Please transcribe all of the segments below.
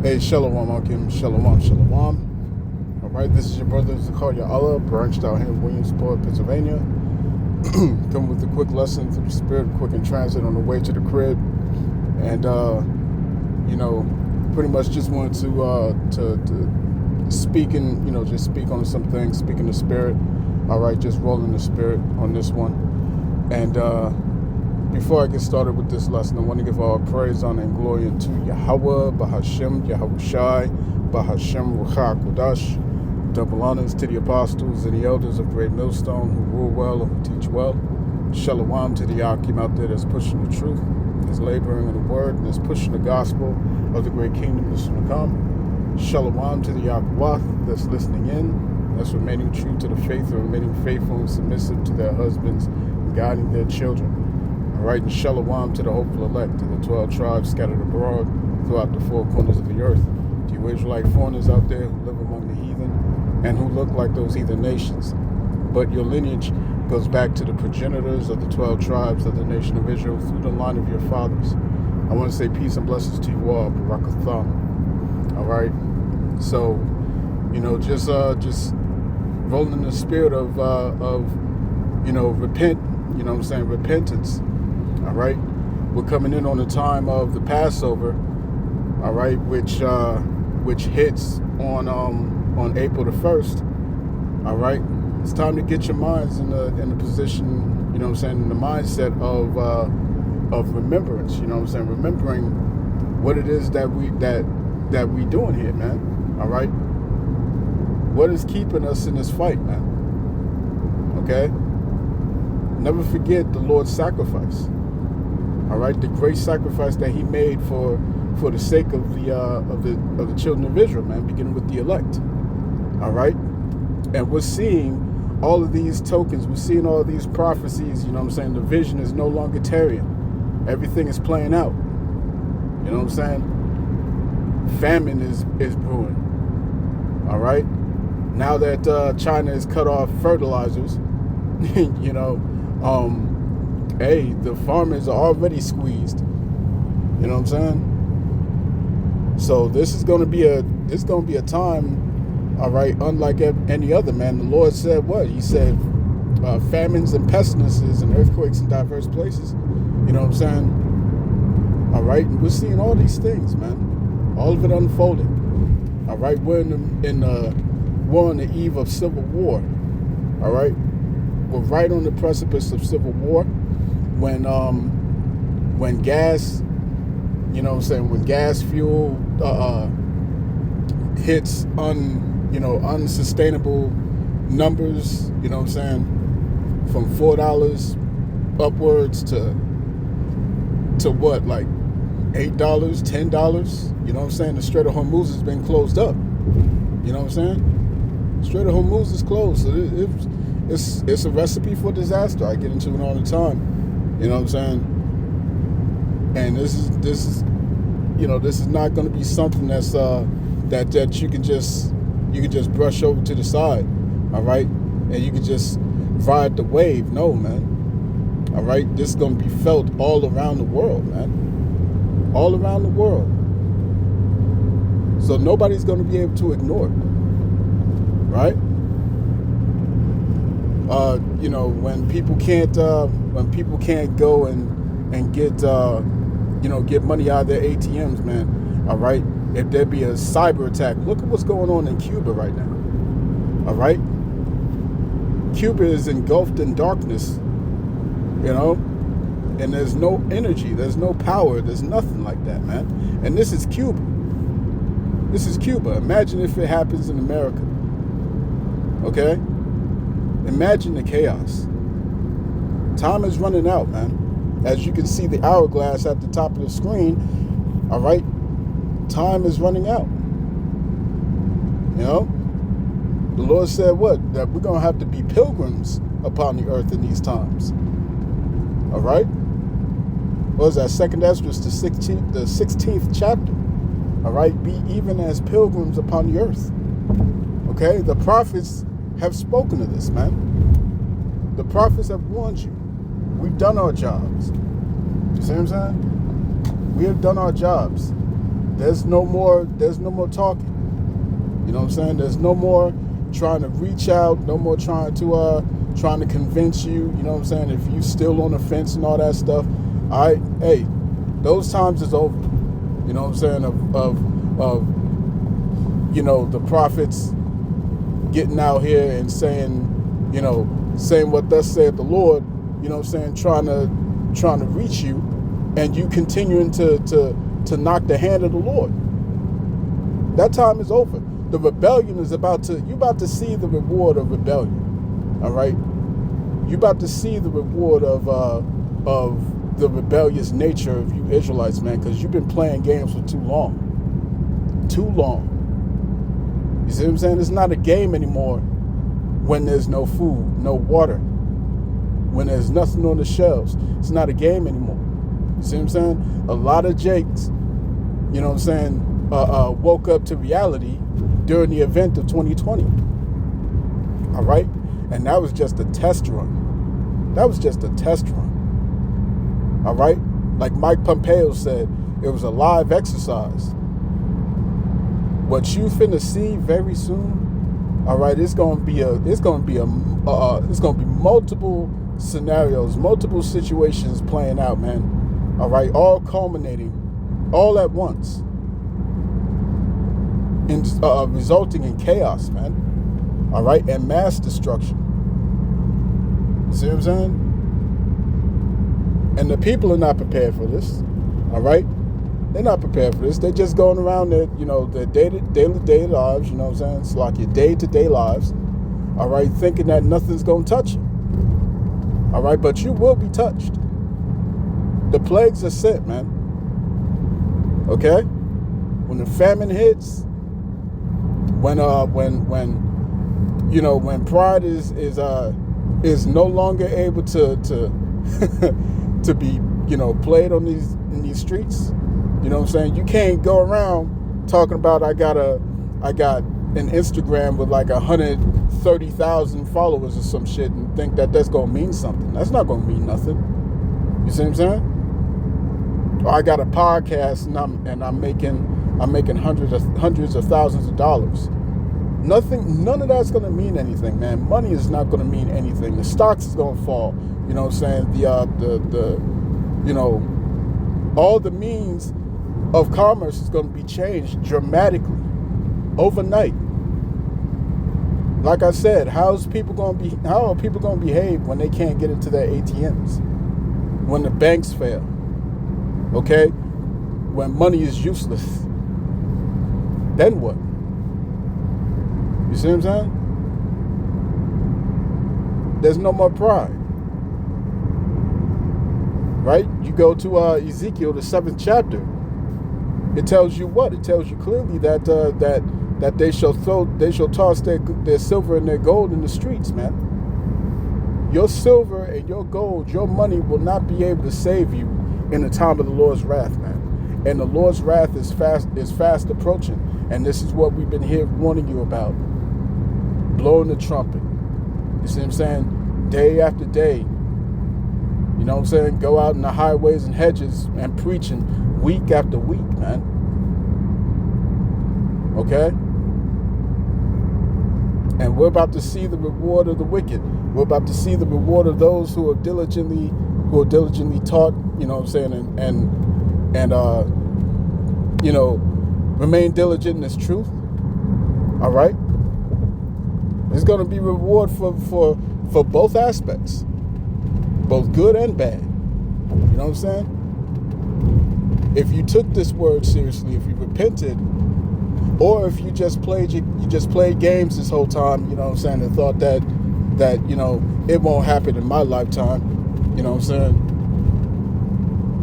Hey, Shalom, Akim. Shalom, Shalom. All right, this is your brother Zakaria Allah, branched out here in Williamsport, Pennsylvania. Come with a quick lesson through the Spirit, quick in transit on the way to the crib. And, pretty much just wanted to speak and, just speak on some things, speak in the Spirit. All right, just rolling the Spirit on this one. And, before I get started with this lesson, I want to give all praise, honor, and glory unto Yahweh, Bahashem, Yahushai, Bahashem, Ruach Kodash. Double honors to the apostles and the elders of Great Millstone who rule well and who teach well. Shalom to the Akim out there that's pushing the truth, that's laboring in the word, and that's pushing the gospel of the great kingdom that's to come. Shalom to the Yakwath that's listening in, that's remaining true to the faith and remaining faithful and submissive to their husbands and guiding their children. All right, and shalom to the hopeful elect, to the 12 tribes scattered abroad throughout the four corners of the earth, to you Israelite foreigners out there who live among the heathen and who look like those heathen nations. But your lineage goes back to the progenitors of the 12 tribes of the nation of Israel through the line of your fathers. I want to say peace and blessings to you all, Barakatham. All right, so, just rolling in the spirit of repent, repentance. All right, we're coming in on the time of the Passover. All right, which hits on April the 1st. All right, it's time to get your minds in the position, in the mindset of remembrance. Remembering what it is that we doing here, man. All right, what is keeping us in this fight, man? Okay, never forget the Lord's sacrifice. All right, the great sacrifice that He made for the sake of the children of Israel, man, beginning with the elect. All right, and we're seeing all of these tokens. We're seeing all of these prophecies. The vision is no longer tarrying. Everything is playing out. Famine is brewing. All right, now that China has cut off fertilizers, hey, the farmers are already squeezed. So this is going to be a time, all right, unlike any other, man. The Lord said what? He said famines and pestilences and earthquakes in diverse places. All right, and we're seeing all these things, man. All of it unfolding. All right, we're we're on the eve of civil war. All right, we're right on the precipice of civil war. When gas, when gas fuel hits unsustainable numbers, from $4 upwards to what, like $8, $10, the Strait of Hormuz has been closed up. Strait of Hormuz is closed, so it's a recipe for disaster. I get into it all the time. And this is not going to be something that's that you can just brush over to the side, all right, and you can just ride the wave. No, man. All right, this is going to be felt all around the world, man. All around the world. So nobody's going to be able to ignore it, right? When people can't go and get money out of their ATMs, man. All right, if there be a cyber attack, look at what's going on in Cuba right now. All right, Cuba is engulfed in darkness, and there's no energy, there's no power, there's nothing like that, man. And this is Cuba. This is Cuba. Imagine if it happens in America. Okay. Imagine the chaos. Time is running out, man. As you can see the hourglass at the top of the screen, all right, time is running out. The Lord said what? That we're going to have to be pilgrims upon the earth in these times. All right? What was that? 2nd Esdras, the 16th chapter. All right? Be even as pilgrims upon the earth. Okay? The prophets have spoken of this, man. The prophets have warned you. We've done our jobs. You see what I'm saying? We have done our jobs. there's no more talking. You know what I'm saying? There's no more trying to reach out, no more trying to convince you, you know what I'm saying? If you still on the fence and all that stuff, hey, those times is over. You know what I'm saying? Of you know, the prophets getting out here and saying, you know, saying what thus saith the Lord, you know what I'm saying, trying to reach you, and you continuing to knock the hand of the Lord. That time is over. The rebellion is about to see the reward of rebellion. All right? You about to see the reward of the rebellious nature of you Israelites, man, because you've been playing games for too long. Too long. You see what I'm saying? It's not a game anymore when there's no food, no water, when there's nothing on the shelves. It's not a game anymore. You see what I'm saying? A lot of Jakes, you know what I'm saying, woke up to reality during the event of 2020. All right? And that was just a test run. That was just a test run. All right? Like Mike Pompeo said, it was a live exercise. What you finna see very soon, all right, it's gonna be multiple scenarios, multiple situations playing out, man. All right, all culminating, all at once, and resulting in chaos, man. All right, and mass destruction. You see what I'm saying? And the people are not prepared for this. All right. They're not prepared for this. They're just going around their, you know, their daily lives, you know what I'm saying? It's like your day-to-day lives, all right, thinking that nothing's going to touch you. All right, but you will be touched. The plagues are sent, man. Okay? When the famine hits, when pride is no longer able to to be, you know, played on in these streets. You know what I'm saying? You can't go around talking about I got an Instagram with like 130,000 followers or some shit and think that that's gonna mean something. That's not gonna mean nothing. You see what I'm saying? Or I got a podcast and I'm making hundreds of thousands of dollars. None of that's gonna mean anything, man. Money is not gonna mean anything. The stocks is gonna fall. You know what I'm saying? The you know, all the means of commerce is going to be changed dramatically overnight. Like I said, how are people going to behave when they can't get into their ATMs? When the banks fail? Okay? When money is useless? Then what? You see what I'm saying? There's no more pride. Right? You go to Ezekiel, the 7th chapter. It tells you what? It tells you clearly that they shall toss their silver and their gold in the streets, man. Your silver and your gold, your money will not be able to save you in the time of the Lord's wrath, man. And the Lord's wrath is fast approaching. And this is what we've been here warning you about. Blowing the trumpet. You see what I'm saying? Day after day. You know what I'm saying? Go out in the highways and hedges and preaching week after week, man. Okay? And we're about to see the reward of the wicked. We're about to see the reward of those who are diligently taught, you know what I'm saying, and you know, remain diligent in this truth. All right? There's going to be reward for both aspects. Both good and bad. You know what I'm saying? If you took this word seriously, if you repented, or if you just played games this whole time, you know what I'm saying, and thought that you know it won't happen in my lifetime, you know what I'm saying?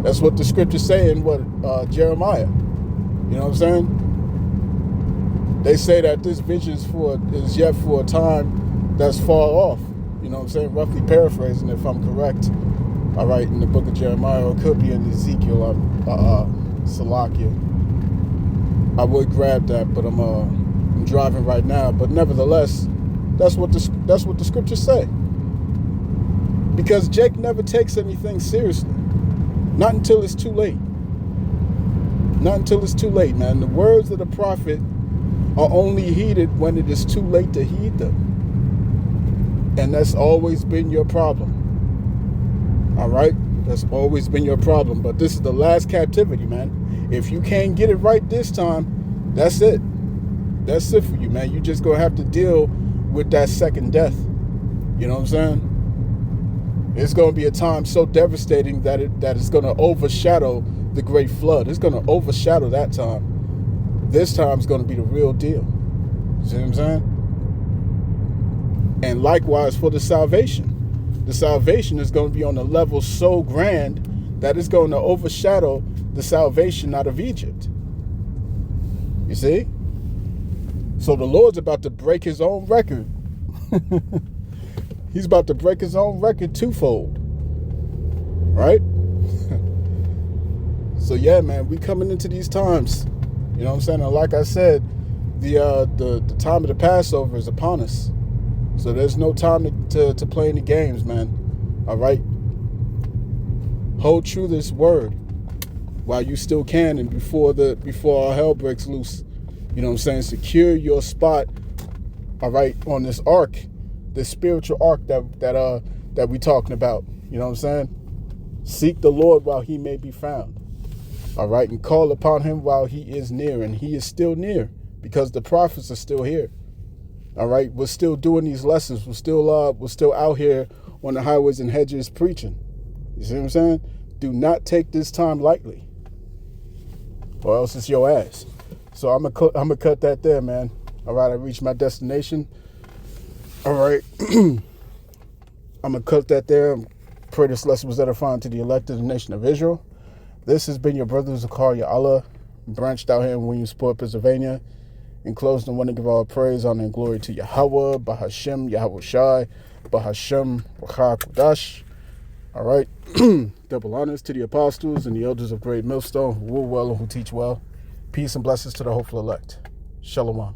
That's what the scriptures say in Jeremiah. You know what I'm saying? They say that this vision is yet for a time that's far off. You know what I'm saying? Roughly paraphrasing, if I'm correct. All right, in the book of Jeremiah, or it could be in Ezekiel, Salakia. I would grab that, but I'm driving right now. But nevertheless, that's what the scriptures say. Because Jake never takes anything seriously, not until it's too late. Not until it's too late, man. The words of the prophet are only heeded when it is too late to heed them. And that's always been your problem. All right? That's always been your problem. But this is the last captivity, man. If you can't get it right this time, that's it. That's it for you, man. You just gonna have to deal with that second death. You know what I'm saying? It's gonna be a time so devastating that it's gonna overshadow the great flood. It's gonna overshadow that time. This time's gonna be the real deal. See what I'm saying? And likewise for the salvation. The salvation is going to be on a level so grand that it's going to overshadow the salvation out of Egypt. You see? So the Lord's about to break his own record. He's about to break his own record twofold. Right? So yeah, man, we coming into these times. You know what I'm saying? And like I said, the time of the Passover is upon us. So there's no time to play any games, man. All right? Hold true to this word while you still can and before all hell breaks loose. You know what I'm saying? Secure your spot, all right, on this ark, this spiritual ark that we talking about. You know what I'm saying? Seek the Lord while he may be found. All right? And call upon him while he is near. And he is still near because the prophets are still here. All right, we're still doing these lessons. We're still out here on the highways and hedges preaching. You see what I'm saying? Do not take this time lightly, or else it's your ass. So I'm gonna cut that there, man. All right, I reached my destination. All right, I'm gonna cut that there. Pray this lesson was edifying to the elect of the nation of Israel. This has been your brother Zakaria Allah, branched out here in Williamsport, Pennsylvania. In closing, I want to give all praise, honor, and glory to Yahweh, Bahashem, Yahweh Shai, Bahashem, Wachar Kudash. All right. Double honors to the apostles and the elders of Great Millstone who rule well and who teach well. Peace and blessings to the hopeful elect. Shalom.